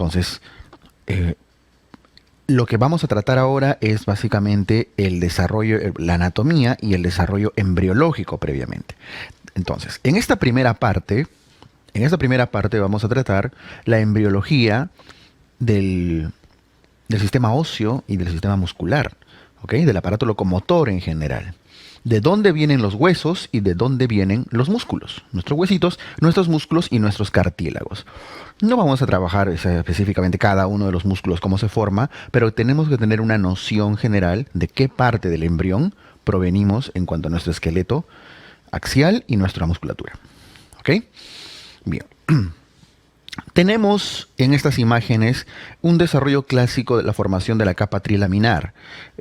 Entonces, lo que vamos a tratar ahora es básicamente el desarrollo, la anatomía y el desarrollo embriológico previamente. Entonces, en esta primera parte vamos a tratar la embriología del sistema óseo y del sistema muscular, ¿ok? Del aparato locomotor en general. De dónde vienen los huesos y de dónde vienen los músculos. Nuestros huesitos, nuestros músculos y nuestros cartílagos. No vamos a trabajar específicamente cada uno de los músculos, cómo se forma, pero tenemos que tener una noción general de qué parte del embrión provenimos en cuanto a nuestro esqueleto axial y nuestra musculatura. ¿Ok? Bien. Tenemos en estas imágenes un desarrollo clásico de la formación de la capa trilaminar.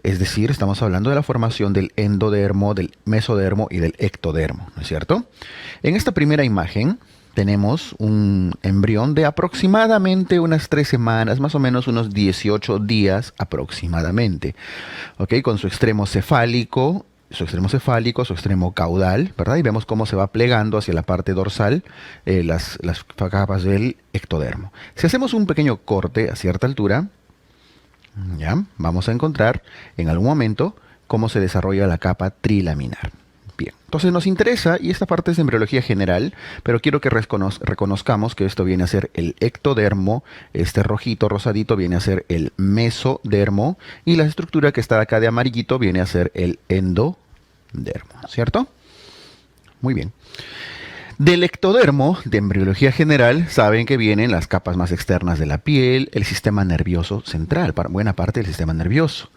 Es decir, estamos hablando de la formación del endodermo, del mesodermo y del ectodermo, ¿no es cierto? En esta primera imagen tenemos un embrión de aproximadamente unas 3 semanas, más o menos unos 18 días aproximadamente, ¿ok? Con su extremo cefálico, su extremo caudal, ¿verdad? Y vemos cómo se va plegando hacia la parte dorsal las capas del ectodermo. Si hacemos un pequeño corte a cierta altura, ya vamos a encontrar en algún momento cómo se desarrolla la capa trilaminar. Bien, entonces nos interesa, y esta parte es de embriología general, pero quiero que reconozcamos que esto viene a ser el ectodermo, este rojito, rosadito, viene a ser el mesodermo, y la estructura que está acá de amarillito viene a ser el endodermo, ¿cierto? Muy bien. Del ectodermo, de embriología general, saben que vienen las capas más externas de la piel, el sistema nervioso central, buena parte del sistema nervioso.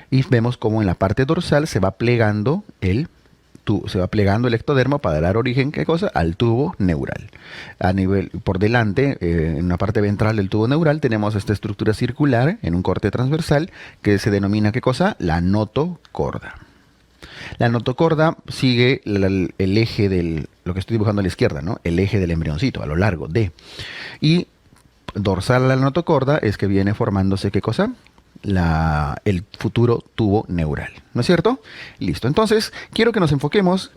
Y vemos cómo en la parte dorsal se va plegando el ectodermo para dar origen, ¿qué cosa? Al tubo neural. A nivel, por delante, en la parte ventral del tubo neural, tenemos esta estructura circular en un corte transversal que se denomina, ¿qué cosa? La notocorda. La notocorda sigue el eje del, lo que estoy dibujando a la izquierda, ¿no? El eje del embrioncito, a lo largo de. Y dorsal a la notocorda es que viene formándose, ¿qué cosa? El futuro tubo neural, ¿no es cierto? Listo, entonces quiero que nos enfoquemos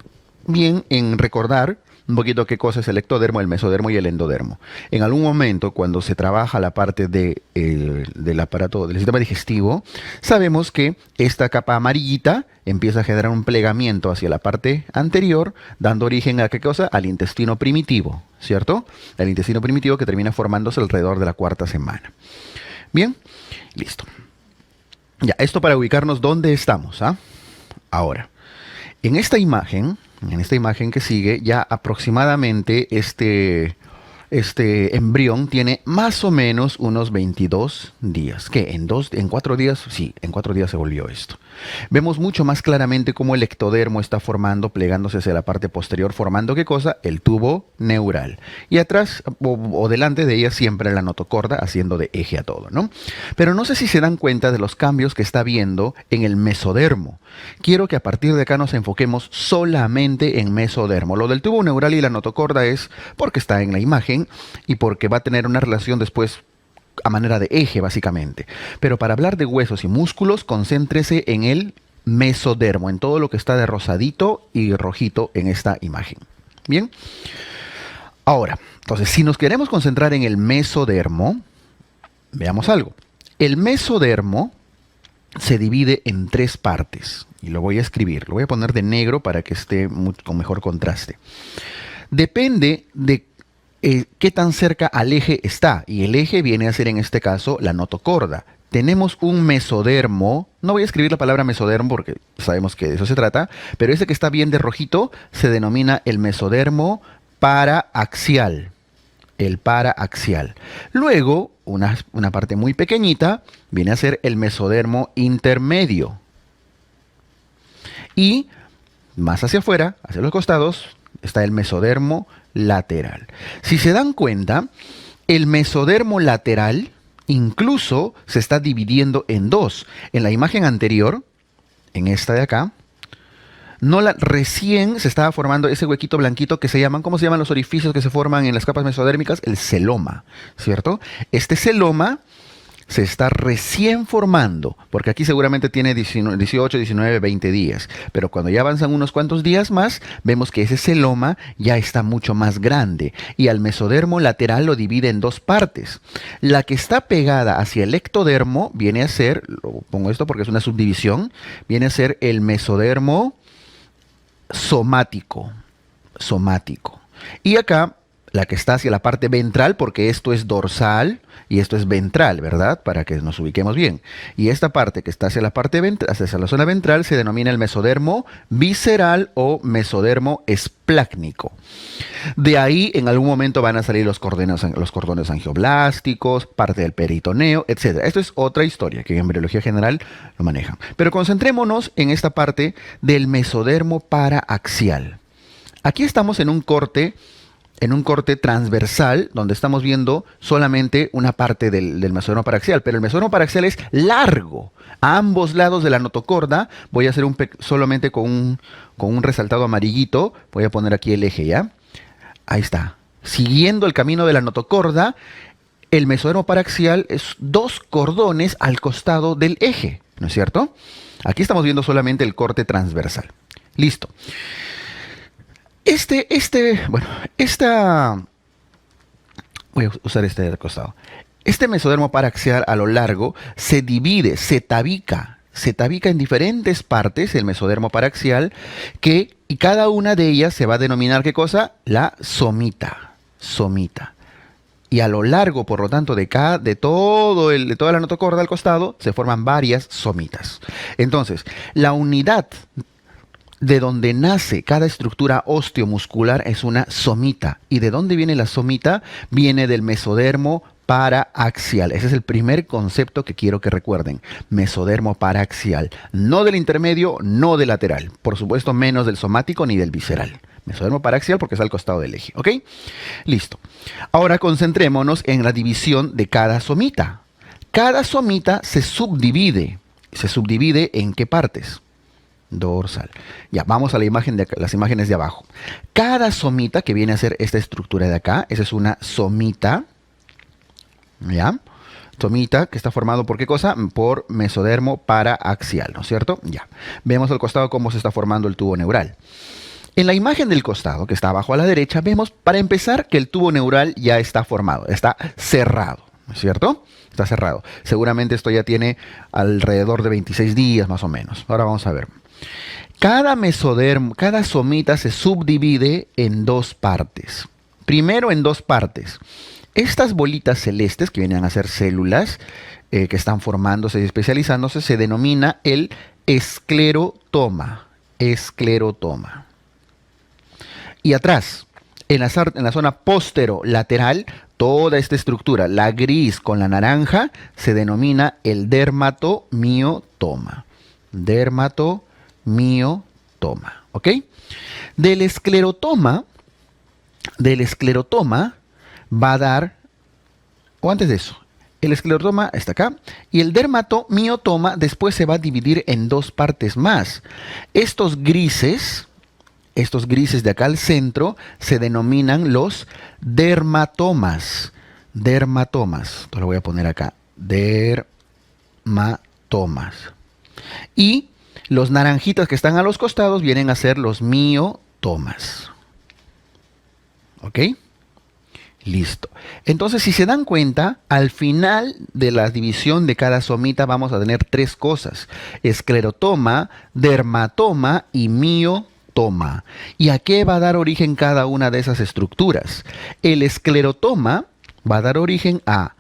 bien en recordar un poquito qué cosa es el ectodermo, el mesodermo y el endodermo. En algún momento, cuando se trabaja la parte del aparato del sistema digestivo, sabemos que esta capa amarillita empieza a generar un plegamiento hacia la parte anterior, dando origen a qué cosa? Al intestino primitivo, ¿cierto? El intestino primitivo que termina formándose alrededor de la 4ª semana. Bien, listo. Ya, esto para ubicarnos dónde estamos, ¿ah? Ahora, en esta imagen que sigue, ya aproximadamente este embrión tiene más o menos unos 22 días. ¿Qué? ¿En 4 días? Sí, en 4 días se volvió esto. Vemos mucho más claramente cómo el ectodermo está plegándose hacia la parte posterior, formando ¿qué cosa? El tubo neural. Y atrás o delante de ella siempre la notocorda, haciendo de eje a todo, ¿no? Pero no sé si se dan cuenta de los cambios que está viendo en el mesodermo. Quiero que a partir de acá nos enfoquemos solamente en mesodermo. Lo del tubo neural y la notocorda es porque está en la imagen y porque va a tener una relación después a manera de eje, básicamente. Pero para hablar de huesos y músculos, concéntrese en el mesodermo, en todo lo que está de rosadito y rojito en esta imagen. Bien. Ahora, entonces, si nos queremos concentrar en el mesodermo, veamos algo. El mesodermo se divide en 3 partes. Y lo voy a escribir. Lo voy a poner de negro para que esté con mejor contraste. Depende de qué tan cerca al eje está. Y el eje viene a ser en este caso la notocorda. Tenemos un mesodermo. No voy a escribir la palabra mesodermo porque sabemos que de eso se trata. Pero ese que está bien de rojito se denomina el mesodermo paraaxial. El paraaxial. Luego, una parte muy pequeñita viene a ser el mesodermo intermedio. Y más hacia afuera, hacia los costados, está el mesodermo lateral. Si se dan cuenta, el mesodermo lateral incluso se está dividiendo en 2. En la imagen anterior, en esta de acá, recién se estaba formando ese huequito blanquito que se llaman, ¿cómo se llaman los orificios que se forman en las capas mesodérmicas? El celoma, ¿cierto? Este celoma se está recién formando, porque aquí seguramente tiene 18, 19, 20 días, pero cuando ya avanzan unos cuantos días más, vemos que ese celoma ya está mucho más grande y al mesodermo lateral lo divide en dos partes. La que está pegada hacia el ectodermo viene a ser, lo pongo esto porque es una subdivisión, viene a ser el mesodermo somático, somático. Y acá la que está hacia la parte ventral, porque esto es dorsal y esto es ventral, ¿verdad? Para que nos ubiquemos bien. Y esta parte que está hacia la parte ventral, hacia la zona ventral, se denomina el mesodermo visceral o mesodermo esplácnico. De ahí en algún momento van a salir los cordones angioblásticos, parte del peritoneo, etc. Esto es otra historia que en embriología general lo manejan. Pero concentrémonos en esta parte del mesodermo paraaxial. Aquí estamos en un corte transversal, donde estamos viendo solamente una parte del mesodermo paraxial, pero el mesodermo paraxial es largo. A ambos lados de la notocorda, voy a hacer solamente con un resaltado amarillito, voy a poner aquí el eje, ¿ya? Ahí está. Siguiendo el camino de la notocorda, el mesodermo paraxial es dos cordones al costado del eje, ¿no es cierto? Aquí estamos viendo solamente el corte transversal. Listo. Voy a usar este del costado. Este mesodermo paraxial a lo largo se divide, se tabica en diferentes partes, el mesodermo paraxial, y cada una de ellas se va a denominar, ¿qué cosa? La somita. Somita. Y a lo largo, por lo tanto, de toda la notocorda al costado, se forman varias somitas. Entonces, la unidad de donde nace cada estructura osteomuscular es una somita. ¿Y de dónde viene la somita? Viene del mesodermo paraaxial. Ese es el primer concepto que quiero que recuerden. Mesodermo paraaxial. No del intermedio, no del lateral. Por supuesto, menos del somático ni del visceral. Mesodermo paraaxial porque está al costado del eje. ¿Ok? Listo. Ahora concentrémonos en la división de cada somita. Cada somita se subdivide. ¿Se subdivide en qué partes? Dorsal. Ya, vamos a las imágenes de abajo. Cada somita, que viene a ser esta estructura de acá, esa es una somita. ¿Ya? Somita que está formado por ¿qué cosa? Por mesodermo paraaxial, ¿no es cierto? Ya. Vemos al costado cómo se está formando el tubo neural. En la imagen del costado, que está abajo a la derecha, vemos, para empezar, que el tubo neural ya está formado, está cerrado, ¿no es cierto? Está cerrado. Seguramente esto ya tiene alrededor de 26 días más o menos. Ahora vamos a ver. Cada mesodermo, cada somita se subdivide en dos partes. Primero en dos partes. Estas bolitas celestes, que vienen a ser células que están formándose y especializándose, se denomina el esclerotoma. Esclerotoma. Y atrás, en la zona posterolateral, toda esta estructura, la gris con la naranja, se denomina el dermatomiotoma. Dermatomiotoma, ¿ok? Del esclerotoma va a dar, o antes de eso, el esclerotoma está acá, y el dermatomiotoma después se va a dividir en dos partes más. Estos grises de acá al centro se denominan los dermatomas. Dermatomas. Entonces lo voy a poner acá. Dermatomas. Y los naranjitas que están a los costados vienen a ser los miotomas. ¿Ok? Listo. Entonces, si se dan cuenta, al final de la división de cada somita vamos a tener tres cosas: esclerotoma, dermatoma y miotoma. ¿Y a qué va a dar origen cada una de esas estructuras? El esclerotoma va a dar origen a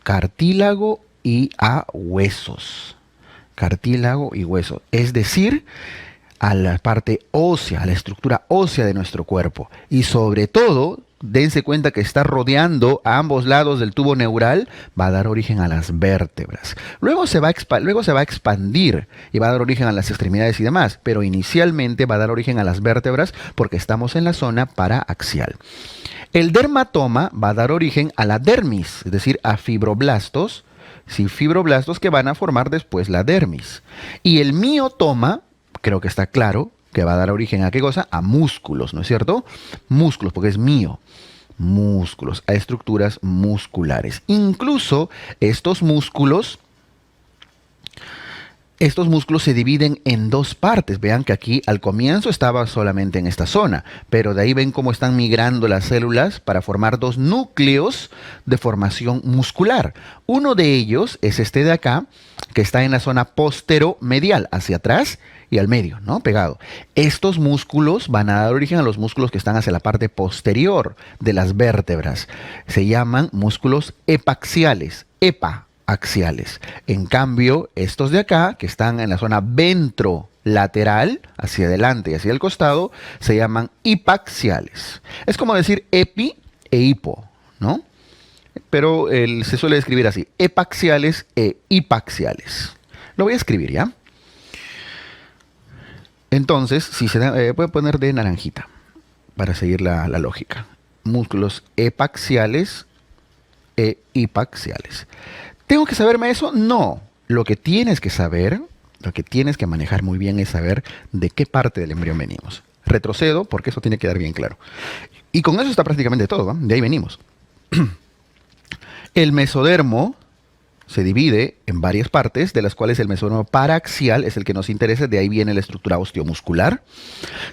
cartílago y a huesos. Cartílago y hueso. Es decir, a la parte ósea, a la estructura ósea de nuestro cuerpo. Y sobre todo, dense cuenta que está rodeando a ambos lados del tubo neural, va a dar origen a las vértebras. Luego se va a expandir y va a dar origen a las extremidades y demás, pero inicialmente va a dar origen a las vértebras porque estamos en la zona paraaxial. El dermatoma va a dar origen a la dermis, es decir, a fibroblastos, sí, fibroblastos que van a formar después la dermis. Y el miotoma, creo que está claro, que va a dar origen a qué cosa, a músculos, ¿no es cierto? Músculos, porque es mío. músculos, a estructuras musculares. Incluso estos músculos se dividen en dos partes. Vean que aquí al comienzo estaba solamente en esta zona, pero de ahí ven cómo están migrando las células para formar dos núcleos de formación muscular. Uno de ellos es este de acá, que está en la zona posteromedial, hacia atrás y al medio, ¿no? Pegado. Estos músculos van a dar origen a los músculos que están hacia la parte posterior de las vértebras. Se llaman músculos epaxiales. Axiales. En cambio, estos de acá, que están en la zona ventrolateral, hacia adelante y hacia el costado, se llaman hipaxiales. Es como decir epi e hipo, ¿no? Pero se suele escribir así, epaxiales e hipaxiales. Lo voy a escribir, ¿ya? Entonces, si se da, voy a poner de naranjita, para seguir la lógica. Músculos epaxiales e hipaxiales. ¿Tengo que saberme eso? No. Lo que tienes que saber, lo que tienes que manejar muy bien es saber de qué parte del embrión venimos. Retrocedo, porque eso tiene que quedar bien claro. Y con eso está prácticamente todo, ¿va? De ahí venimos. El mesodermo se divide en varias partes, de las cuales el mesodermo paraxial es el que nos interesa, de ahí viene la estructura osteomuscular.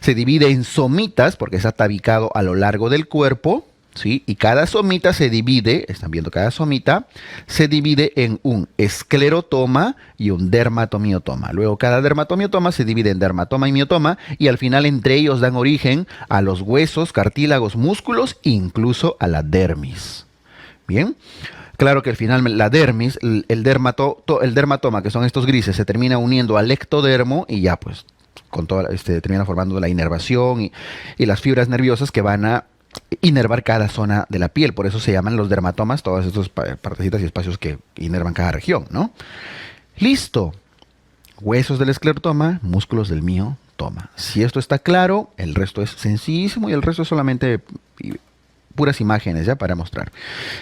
Se divide en somitas, porque está tabicado a lo largo del cuerpo, ¿sí? Y cada somita se divide, están viendo cada somita, se divide en un esclerotoma y un dermatomiotoma. Luego cada dermatomiotoma se divide en dermatoma y miotoma y al final entre ellos dan origen a los huesos, cartílagos, músculos e incluso a la dermis. Bien, claro que al final la dermis, el dermatoma, que son estos grises, se termina uniendo al ectodermo y ya pues con toda, termina formando la inervación y las fibras nerviosas que van a inervar cada zona de la piel. Por eso se llaman los dermatomas, todas estas partecitas y espacios que inervan cada región, ¿no? Listo. Huesos del esclerotoma, músculos del miotoma. Si esto está claro, el resto es sencillísimo y el resto es solamente puras imágenes ya para mostrar.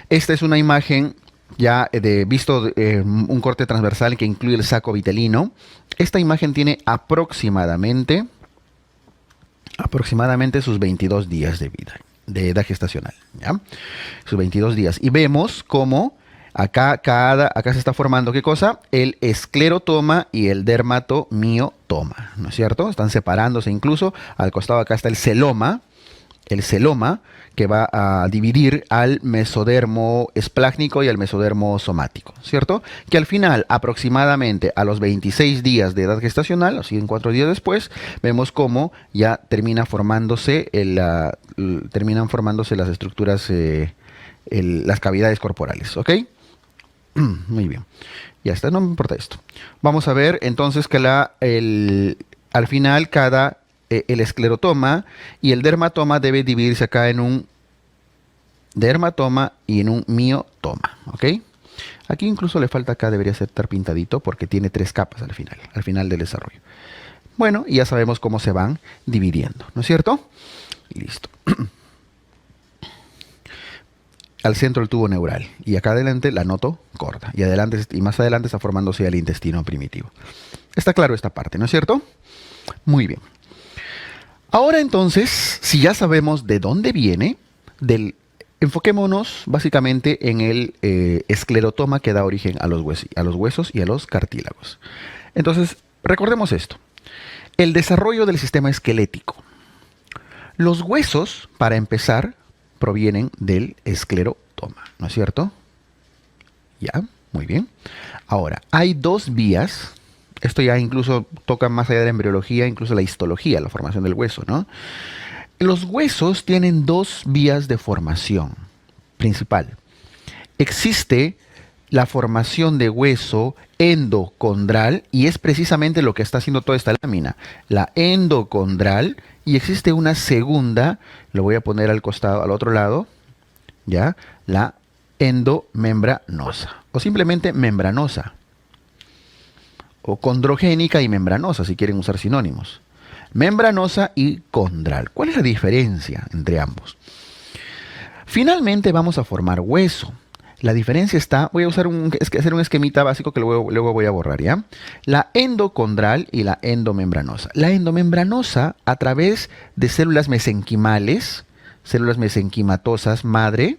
Esta es una imagen ya visto un corte transversal que incluye el saco vitelino. Esta imagen tiene aproximadamente sus 22 días de vida, de edad gestacional, ¿ya? Sus 22 días. Y vemos cómo acá se está formando, ¿qué cosa? El esclerotoma y el dermatomiotoma, ¿no es cierto? Están separándose incluso. Al costado acá está el celoma que va a dividir al mesodermo esplácnico y al mesodermo somático, ¿cierto? Que al final, aproximadamente a los 26 días de edad gestacional, o sea, en 4 días después, vemos cómo ya terminan formándose las estructuras, las cavidades corporales, ¿ok? Muy bien. Ya está, no me importa esto. Vamos a ver entonces que al final el esclerotoma y el dermatoma debe dividirse acá en un dermatoma y en un miotoma, ¿ok? Aquí incluso le falta acá, debería estar pintadito porque tiene 3 capas al final del desarrollo. Bueno, y ya sabemos cómo se van dividiendo, ¿no es cierto? Listo. Al centro el tubo neural y acá adelante la notocorda y más adelante está formándose el intestino primitivo. Está claro esta parte, ¿no es cierto? Muy bien. Ahora entonces, si ya sabemos de dónde viene, enfoquémonos básicamente en el esclerotoma que da origen a los huesos y a los cartílagos. Entonces, recordemos esto. El desarrollo del sistema esquelético. Los huesos, para empezar, provienen del esclerotoma, ¿no es cierto? Ya, muy bien. Ahora, hay 2 vías. Esto ya incluso toca más allá de la embriología, incluso la histología, la formación del hueso, ¿no? Los huesos tienen 2 vías de formación principal. Existe la formación de hueso endocondral y es precisamente lo que está haciendo toda esta lámina, la endocondral, y existe una segunda, lo voy a poner al costado, al otro lado, ¿ya? La endomembranosa o simplemente membranosa, o condrogénica y membranosa, si quieren usar sinónimos. Membranosa y condral. ¿Cuál es la diferencia entre ambos? Finalmente vamos a formar hueso. La diferencia está, voy a hacer un esquemita básico que luego voy a borrar, ¿ya? La endocondral y la endomembranosa. La endomembranosa, a través de células mesenquimales, células mesenquimatosas madre,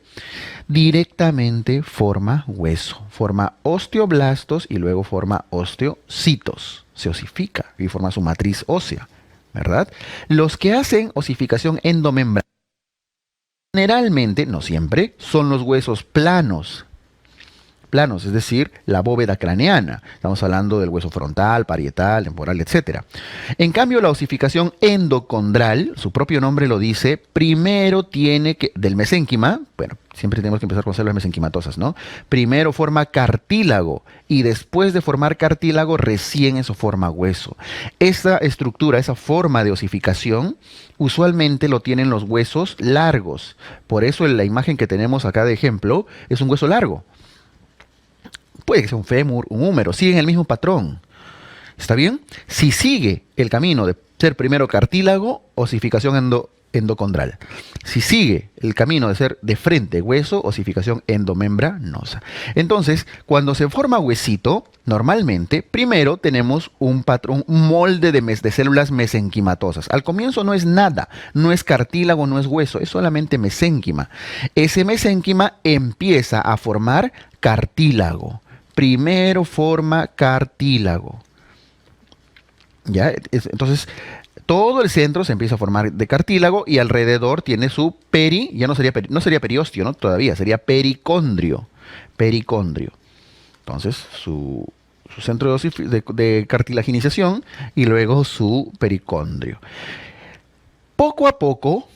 directamente forma hueso, forma osteoblastos y luego forma osteocitos, se osifica y forma su matriz ósea, ¿verdad? Los que hacen osificación endomembrana, generalmente, no siempre, son los huesos planos, es decir, la bóveda craneana. Estamos hablando del hueso frontal, parietal, temporal, etcétera. En cambio, la osificación endocondral, su propio nombre lo dice, primero tiene que, del mesénquima, bueno, siempre tenemos que empezar con células mesenquimatosas, ¿no? Primero forma cartílago y después de formar cartílago, recién eso forma hueso. Esa estructura, esa forma de osificación, usualmente lo tienen los huesos largos. Por eso la imagen que tenemos acá de ejemplo es un hueso largo. Puede que sea un fémur, un húmero, siguen el mismo patrón. ¿Está bien? Si sigue el camino de ser primero cartílago, osificación endocondral. Si sigue el camino de ser de frente hueso, osificación endomembranosa. Entonces, cuando se forma huesito, normalmente, primero tenemos un patrón, un molde de células mesenquimatosas. Al comienzo no es nada, no es cartílago, no es hueso, es solamente mesénquima. Ese mesénquima empieza a formar cartílago. Primero forma cartílago. ¿Ya? Entonces, todo el centro se empieza a formar de cartílago y alrededor tiene su ya no sería, no sería periósteo, ¿no? Todavía, sería pericondrio. Pericondrio. Entonces, su centro de cartilaginización y luego su pericondrio. Poco a poco,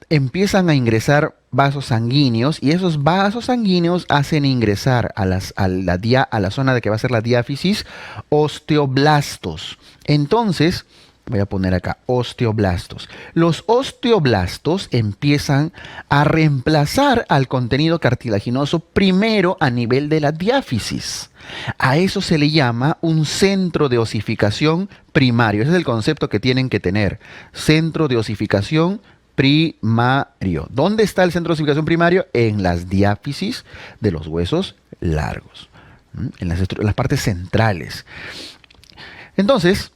empiezan a ingresar vasos sanguíneos y esos vasos sanguíneos hacen ingresar a la zona de que va a ser la diáfisis osteoblastos. Entonces, voy a poner acá osteoblastos. Los osteoblastos empiezan a reemplazar al contenido cartilaginoso primero a nivel de la diáfisis. A eso se le llama un centro de osificación primario. Ese es el concepto que tienen que tener. Centro de osificación primario. ¿Dónde está el centro de osificación primario? En las diáfisis de los huesos largos, en las partes centrales. Entonces,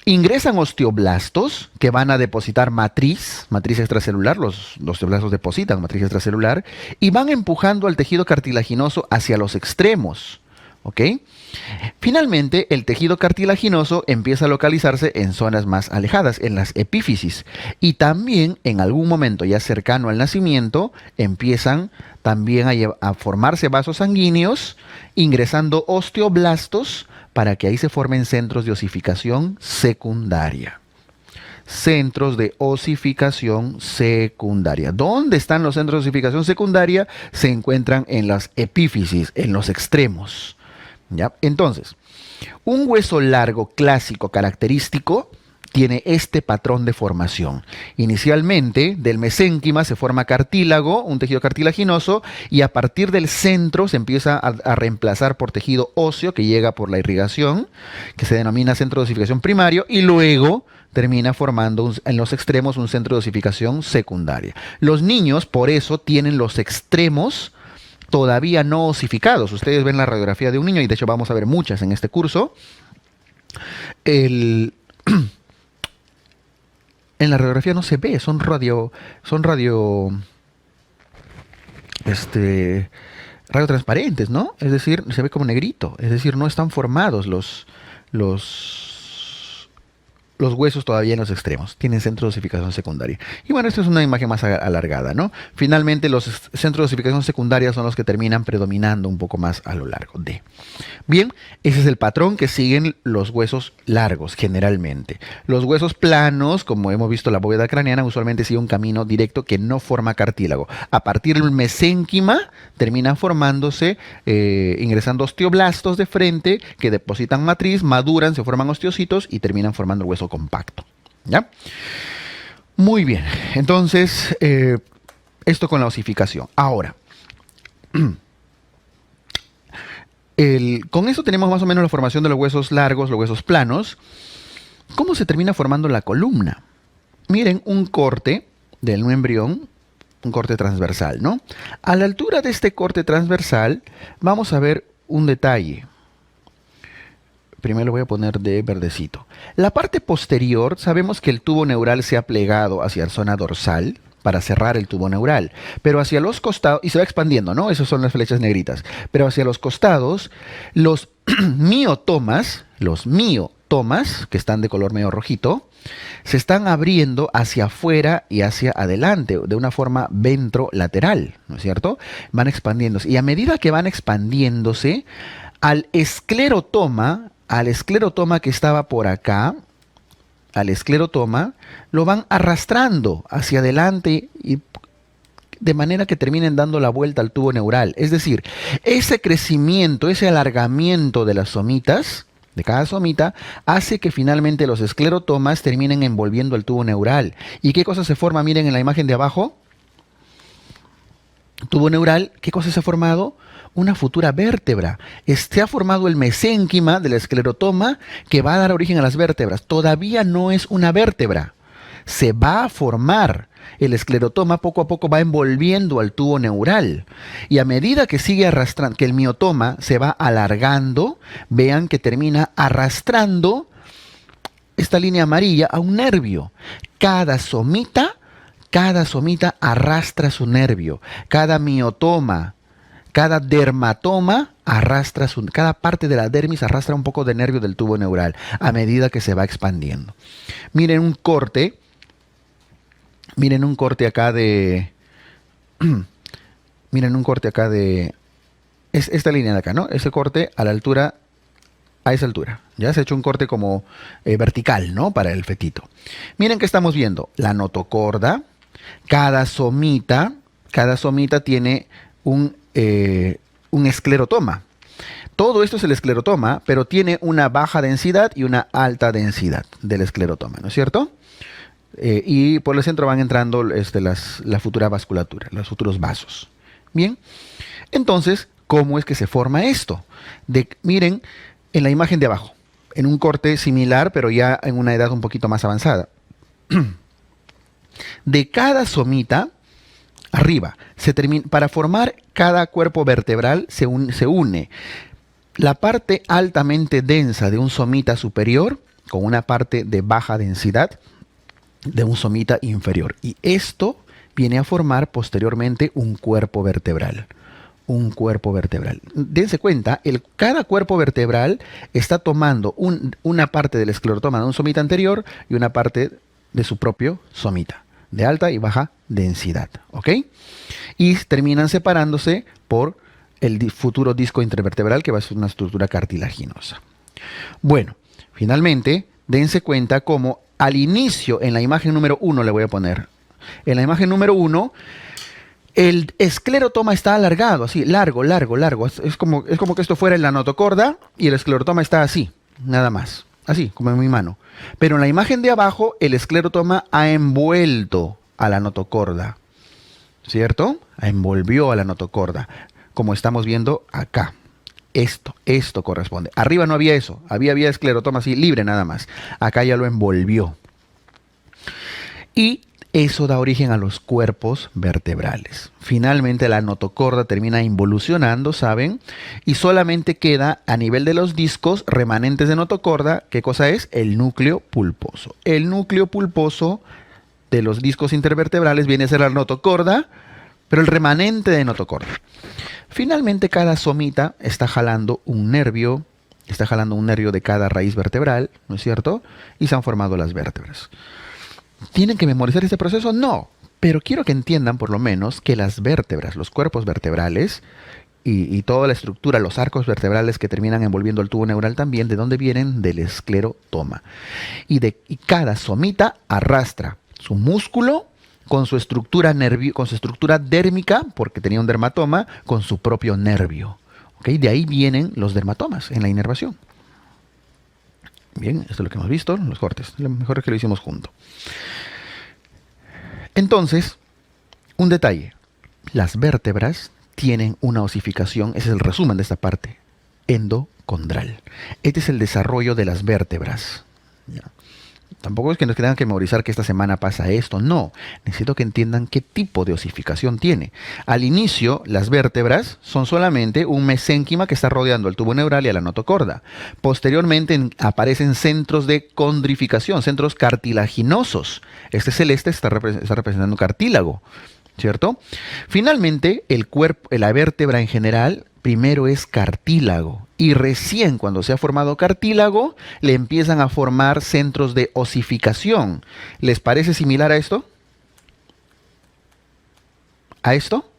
ingresan osteoblastos que van a depositar matriz extracelular, los osteoblastos depositan matriz extracelular y van empujando al tejido cartilaginoso hacia los extremos. ¿Ok? Finalmente, el tejido cartilaginoso empieza a localizarse en zonas más alejadas, en las epífisis. Y también, en algún momento ya cercano al nacimiento, empiezan también a formarse vasos sanguíneos, ingresando osteoblastos para que ahí se formen centros de osificación secundaria. Centros de osificación secundaria. ¿Dónde están los centros de osificación secundaria? Se encuentran en las epífisis, en los extremos. ¿Ya? Entonces, un hueso largo clásico característico tiene este patrón de formación. Inicialmente, del mesénquima se forma cartílago, un tejido cartilaginoso, y a partir del centro se empieza a reemplazar por tejido óseo que llega por la irrigación, que se denomina centro de osificación primario, y luego termina formando en los extremos un centro de osificación secundaria. Los niños, por eso, tienen los extremos todavía no osificados. Ustedes ven la radiografía de un niño, y de hecho vamos a ver muchas en este curso. En la radiografía no se ve, son radiotransparentes, ¿no? Es decir, se ve como negrito, es decir, no están formados los huesos todavía en los extremos, tienen centro de osificación secundaria. Y bueno, esta es una imagen más alargada, ¿no? Finalmente, los centros de osificación secundaria son los que terminan predominando un poco más a lo largo de. Bien, ese es el patrón que siguen los huesos largos, generalmente. Los huesos planos, como hemos visto la bóveda craneana, usualmente sigue un camino directo que no forma cartílago. A partir del mesénquima, terminan formándose, ingresando osteoblastos de frente, que depositan matriz, maduran, se forman osteocitos y terminan formando el hueso compacto. ¿Ya? Muy bien. Entonces, esto con la osificación. Ahora, con eso tenemos más o menos la formación de los huesos largos, los huesos planos. ¿Cómo se termina formando la columna? Miren, un corte del embrión, un corte transversal, ¿no? A la altura de este corte transversal vamos a ver un detalle. Primero lo voy a poner de verdecito. La parte posterior, sabemos que el tubo neural se ha plegado hacia la zona dorsal para cerrar el tubo neural, pero hacia los costados, y se va expandiendo, ¿no? Esas son las flechas negritas. Pero hacia los costados, los miotomas, que están de color medio rojito, se están abriendo hacia afuera y hacia adelante, de una forma ventrolateral, ¿no es cierto? Van expandiéndose. Y a medida que van expandiéndose, al esclerotoma que estaba por acá, al esclerotoma, lo van arrastrando hacia adelante y de manera que terminen dando la vuelta al tubo neural. Es decir, ese crecimiento, ese alargamiento de las somitas, de cada somita, hace que finalmente los esclerotomas terminen envolviendo el tubo neural. ¿Y qué cosa se forma? Miren en la imagen de abajo. Tubo neural, ¿qué cosa se ha formado? Una futura vértebra. Se ha formado el mesénquima del esclerotoma que va a dar origen a las vértebras. Todavía no es una vértebra. Se va a formar. El esclerotoma poco a poco va envolviendo al tubo neural. Y a medida que sigue arrastrando, que el miotoma se va alargando, vean que termina arrastrando esta línea amarilla a un nervio. Cada somita arrastra su nervio. Cada miotoma, cada dermatoma cada parte de la dermis arrastra un poco de nervio del tubo neural a medida que se va expandiendo. Miren un corte acá de... miren un corte acá de... Es esta línea de acá, ¿no? Ese corte a esa altura. Ya se ha hecho un corte como vertical, ¿no? Para el fetito. Miren que estamos viendo la notocorda. Cada somita tiene un esclerotoma. Todo esto es el esclerotoma, pero tiene una baja densidad y una alta densidad del esclerotoma, ¿no es cierto? Y por el centro van entrando la futura vasculatura, los futuros vasos. Bien, entonces, ¿cómo es que se forma esto? Miren en la imagen de abajo, en un corte similar, pero ya en una edad un poquito más avanzada. De cada somita, arriba, para formar cada cuerpo vertebral se une la parte altamente densa de un somita superior con una parte de baja densidad de un somita inferior. Y esto viene a formar posteriormente un cuerpo vertebral. Un cuerpo vertebral. Dense cuenta, cada cuerpo vertebral está tomando una parte del esclerotoma de un somita anterior y una parte de su propio somita, de alta y baja densidad. ¿Ok? Y terminan separándose por el futuro disco intervertebral, que va a ser una estructura cartilaginosa. Bueno, finalmente, dense cuenta cómo al inicio, en la imagen número 1 le voy a poner. En la imagen número 1, el esclerotoma está alargado, así, largo. Es como que esto fuera la notocorda y el esclerotoma está así, nada más. Así, como en mi mano. Pero en la imagen de abajo, el esclerotoma ha envuelto a la notocorda. ¿Cierto? Envolvió a la notocorda, como estamos viendo acá. Esto corresponde. Arriba no había eso, había esclerotoma así, libre nada más. Acá ya lo envolvió. Y eso da origen a los cuerpos vertebrales. Finalmente la notocorda termina involucionando, ¿saben? Y solamente queda a nivel de los discos remanentes de notocorda, ¿qué cosa es? El núcleo pulposo. El núcleo pulposo de los discos intervertebrales viene a ser la notocorda, pero el remanente de notocorda. Finalmente cada somita está jalando un nervio de cada raíz vertebral, ¿no es cierto? Y se han formado las vértebras. ¿Tienen que memorizar este proceso? No, pero quiero que entiendan por lo menos que las vértebras, los cuerpos vertebrales y toda la estructura, los arcos vertebrales que terminan envolviendo el tubo neural también, ¿de dónde vienen? Del esclerotoma. Y cada somita arrastra su músculo con su estructura dérmica, porque tenía un dermatoma, con su propio nervio. ¿Okay? De ahí vienen los dermatomas en la inervación. Bien, esto es lo que hemos visto, los cortes. Lo mejor es que lo hicimos junto. Entonces, un detalle. Las vértebras tienen una osificación, ese es el resumen de esta parte, endocondral. Este es el desarrollo de las vértebras. ¿Ya? Tampoco es que nos tengan que memorizar que esta semana pasa esto, no. Necesito que entiendan qué tipo de osificación tiene. Al inicio, las vértebras son solamente un mesénquima que está rodeando el tubo neural y a la notocorda. Posteriormente aparecen centros de condrificación, centros cartilaginosos. Este celeste está representando un cartílago, ¿cierto? Finalmente, el cuerpo, la vértebra en general, primero es cartílago. Y recién cuando se ha formado cartílago, le empiezan a formar centros de osificación. ¿Les parece similar a esto? ¿A esto?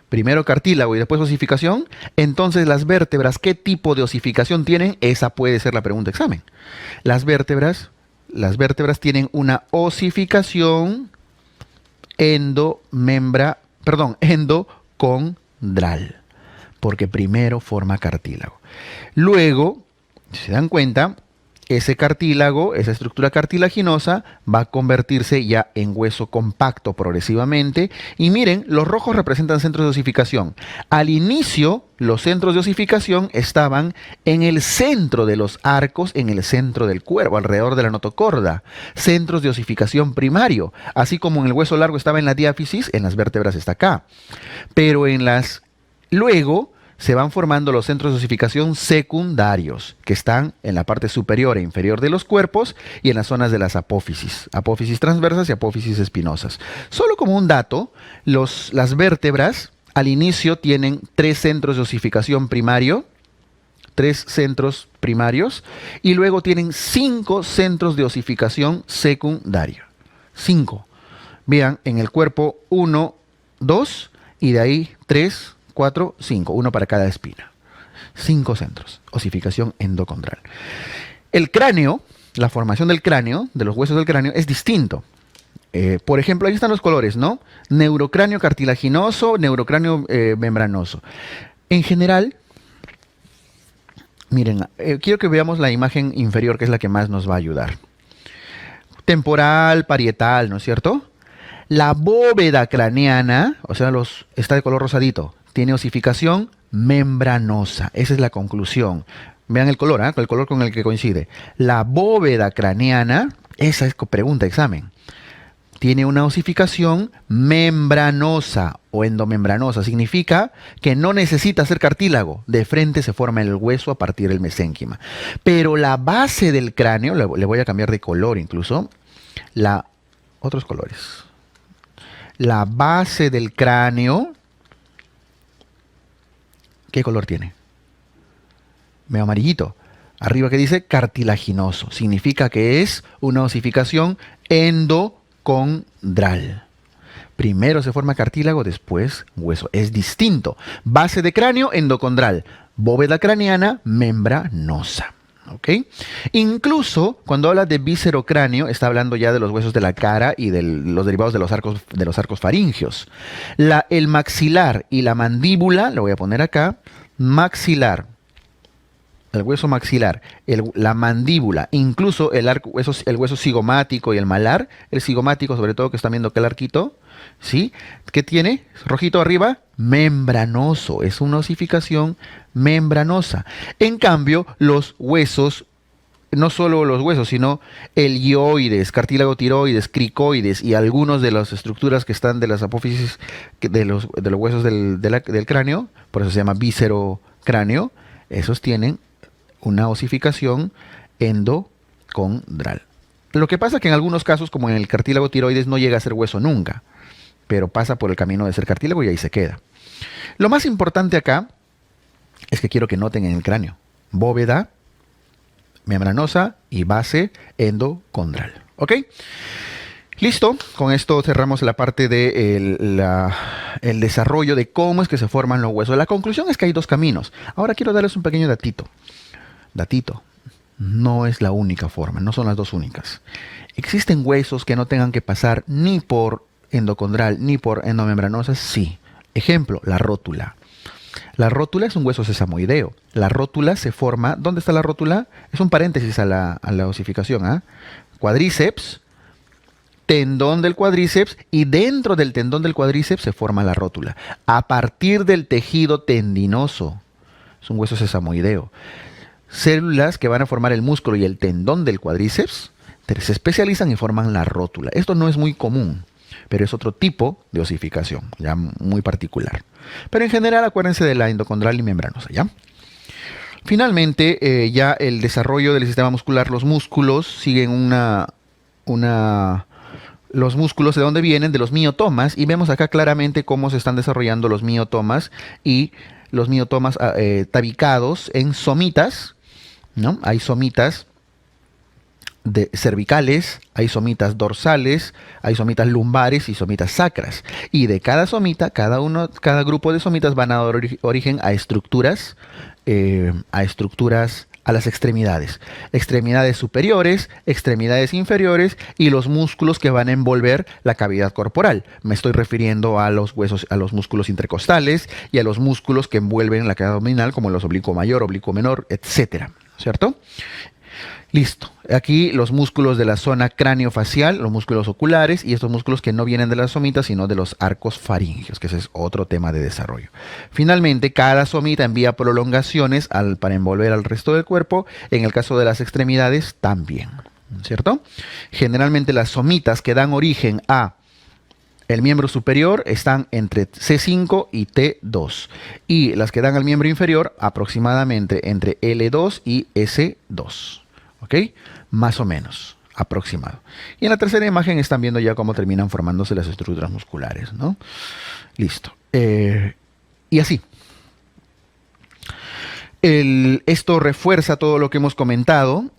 Primero cartílago y después osificación. Entonces las vértebras, ¿qué tipo de osificación tienen? Esa puede ser la pregunta de examen. Las vértebras tienen una osificación endocondral, porque primero forma cartílago. Luego, si se dan cuenta, ese cartílago, esa estructura cartilaginosa, va a convertirse ya en hueso compacto progresivamente. Y miren, los rojos representan centros de osificación. Al inicio, los centros de osificación estaban en el centro de los arcos, en el centro del cuerpo, alrededor de la notocorda. Centros de osificación primario. Así como en el hueso largo estaba en la diáfisis, en las vértebras está acá. Pero luego se van formando los centros de osificación secundarios, que están en la parte superior e inferior de los cuerpos y en las zonas de las apófisis transversas y apófisis espinosas. Solo como un dato, las vértebras al inicio tienen 3 centros de osificación primario, 3 centros primarios, y luego tienen 5 centros de osificación secundaria. 5. Vean, en el cuerpo 1, 2, y de ahí 3, 4, 5, uno para cada espina. 5 centros, osificación endocondral. El cráneo, la formación del cráneo, de los huesos del cráneo, es distinto. Por ejemplo, ahí están los colores, ¿no? Neurocráneo cartilaginoso, neurocráneo membranoso. En general, miren, quiero que veamos la imagen inferior, que es la que más nos va a ayudar. Temporal, parietal, ¿no es cierto? La bóveda craneana, o sea, está de color rosadito, tiene osificación membranosa. Esa es la conclusión. Vean el color, el color con el que coincide. La bóveda craneana, esa es pregunta de examen, tiene una osificación membranosa o endomembranosa. Significa que no necesita ser cartílago. De frente se forma el hueso a partir del mesénquima. Pero la base del cráneo, le voy a cambiar de color incluso, otros colores. La base del cráneo, ¿qué color tiene? Medio amarillito. Arriba que dice cartilaginoso. Significa que es una osificación endocondral. Primero se forma cartílago, después hueso. Es distinto. Base de cráneo, endocondral. Bóveda craneana, membranosa. ¿Ok? Incluso cuando habla de viscerocráneo, está hablando ya de los huesos de la cara y de los derivados de los arcos faringios. El maxilar y la mandíbula, lo voy a poner acá, maxilar, el hueso maxilar, la mandíbula, incluso el hueso cigomático y el malar, el cigomático sobre todo, que están viendo que el arquito, ¿sí? ¿Qué tiene? Rojito arriba, membranoso, es una osificación membranosa. En cambio, los huesos, no solo los huesos, sino el hioides, cartílago tiroides, cricoides y algunos de las estructuras que están de las apófisis de los huesos del cráneo, por eso se llama viscerocráneo, esos tienen una osificación endocondral. Lo que pasa es que en algunos casos, como en el cartílago tiroides, no llega a ser hueso nunca, pero pasa por el camino de ser cartílago y ahí se queda. Lo más importante acá es que quiero que noten en el cráneo: bóveda membranosa y base endocondral. ¿Ok? Listo, con esto cerramos la parte de el desarrollo de cómo es que se forman los huesos. La conclusión es que hay 2 caminos. Ahora quiero darles un pequeño datito. No es la única forma, no son las 2 únicas. ¿Existen huesos que no tengan que pasar ni por endocondral ni por endomembranosa? Sí. Ejemplo, la rótula. La rótula es un hueso sesamoideo. La rótula se forma, ¿dónde está la rótula? Es un paréntesis a la osificación. Cuádriceps, tendón del cuádriceps, y dentro del tendón del cuádriceps se forma la rótula. A partir del tejido tendinoso. Es un hueso sesamoideo. Células que van a formar el músculo y el tendón del cuádriceps se especializan y forman la rótula. Esto no es muy común, pero es otro tipo de osificación, ya muy particular. Pero en general acuérdense de la endocondral y membranosa, ¿ya? Finalmente, ya el desarrollo del sistema muscular, los músculos siguen los músculos de dónde vienen, de los miotomas, y vemos acá claramente cómo se están desarrollando los miotomas y los miotomas tabicados en somitas, ¿no? Hay somitas cervicales, hay somitas dorsales, hay somitas lumbares y somitas sacras. Y de cada somita, cada grupo de somitas van a dar origen a estructuras, a las extremidades. Extremidades superiores, extremidades inferiores y los músculos que van a envolver la cavidad corporal. Me estoy refiriendo a los huesos, a los músculos intercostales y a los músculos que envuelven la cavidad abdominal, como los oblicuo mayor, oblicuo menor, etcétera, ¿cierto? Listo. Aquí los músculos de la zona craneofacial, los músculos oculares y estos músculos que no vienen de las somitas, sino de los arcos faríngeos, que ese es otro tema de desarrollo. Finalmente, cada somita envía prolongaciones para envolver al resto del cuerpo. En el caso de las extremidades, también, ¿cierto? Generalmente las somitas que dan origen a el miembro superior están entre C5 y T2. Y las que dan al miembro inferior aproximadamente entre L2 y S2. ¿Ok? Más o menos, aproximado. Y en la tercera imagen están viendo ya cómo terminan formándose las estructuras musculares, ¿no? Listo. Y así. Esto refuerza todo lo que hemos comentado,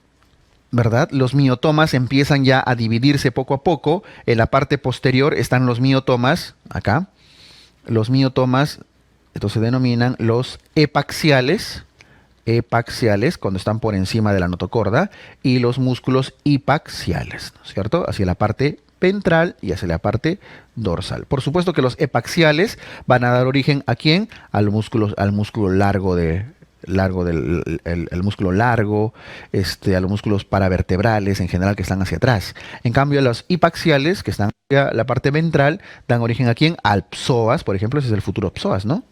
¿verdad? Los miotomas empiezan ya a dividirse poco a poco. En la parte posterior están los miotomas, acá. Los miotomas, estos se denominan los epaxiales, cuando están por encima de la notocorda, y los músculos hipaxiales, ¿no es cierto? Hacia la parte ventral y hacia la parte dorsal. Por supuesto que los epaxiales van a dar origen ¿a quién? Al músculo largo el músculo largo, a los músculos paravertebrales en general que están hacia atrás. En cambio, los hipaxiales, que están hacia la parte ventral, dan origen ¿a quién? Al psoas, por ejemplo, ese es el futuro psoas, ¿no?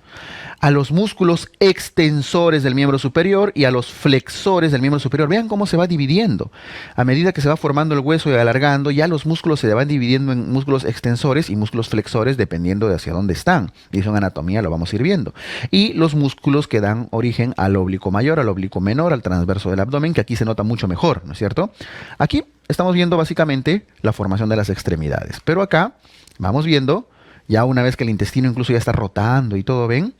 A los músculos extensores del miembro superior y a los flexores del miembro superior. Vean cómo se va dividiendo. A medida que se va formando el hueso y alargando, ya los músculos se van dividiendo en músculos extensores y músculos flexores dependiendo de hacia dónde están. Y eso en anatomía lo vamos a ir viendo. Y los músculos que dan origen al oblicuo mayor, al oblicuo menor, al transverso del abdomen, que aquí se nota mucho mejor, ¿no es cierto? Aquí estamos viendo básicamente la formación de las extremidades. Pero acá vamos viendo, ya una vez que el intestino incluso ya está rotando y todo, ¿ven?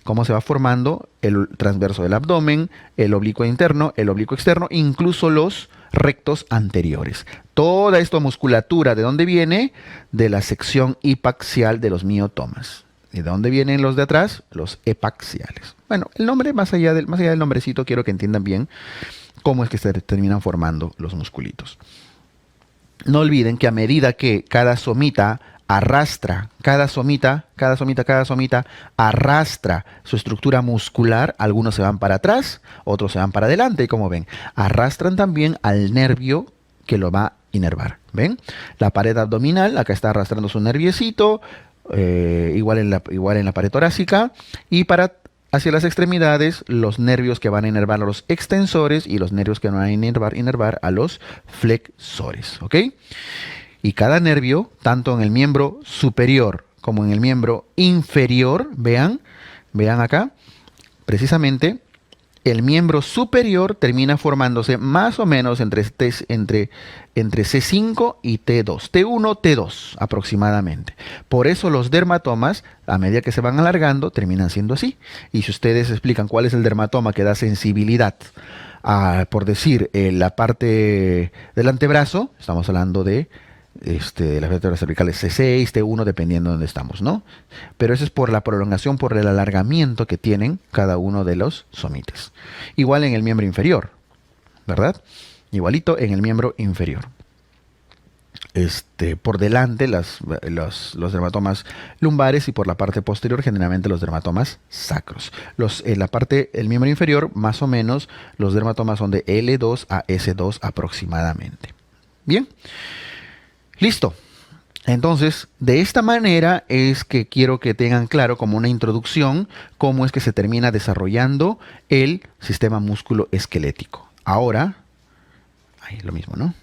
Cómo se va formando el transverso del abdomen, el oblicuo interno, el oblicuo externo, incluso los rectos anteriores. Toda esta musculatura, ¿de dónde viene? De la sección hipaxial de los miotomas. ¿Y de dónde vienen los de atrás? Los epaxiales. Bueno, el nombre, más allá del nombrecito, quiero que entiendan bien cómo es que se terminan formando los musculitos. No olviden que a medida que cada somita arrastra, cada somita arrastra su estructura muscular, algunos se van para atrás, otros se van para adelante, y como ven, arrastran también al nervio que lo va a inervar. ¿Ven? La pared abdominal, acá está arrastrando su nerviecito, igual en la pared torácica, y hacia las extremidades, los nervios que van a inervar a los extensores y los nervios que van a inervar a los flexores. ¿Ok? Y cada nervio, tanto en el miembro superior como en el miembro inferior, vean acá, precisamente el miembro superior termina formándose más o menos entre C5 y T2, T1, T2 aproximadamente. Por eso los dermatomas, a medida que se van alargando, terminan siendo así. Y si ustedes explican cuál es el dermatoma que da sensibilidad por decir, la parte del antebrazo, estamos hablando de las vértebras cervicales C6, T1, dependiendo de dónde estamos, ¿no? Pero eso es por la prolongación, por el alargamiento que tienen cada uno de los somites. Igual en el miembro inferior, ¿verdad? Igualito en el miembro inferior. Por delante los dermatomas lumbares y por la parte posterior generalmente los dermatomas sacros. En la parte del miembro inferior, más o menos, los dermatomas son de L2 a S2 aproximadamente. Bien. Listo. Entonces, de esta manera es que quiero que tengan claro como una introducción cómo es que se termina desarrollando el sistema músculo esquelético. Ahora, ahí lo mismo, ¿no?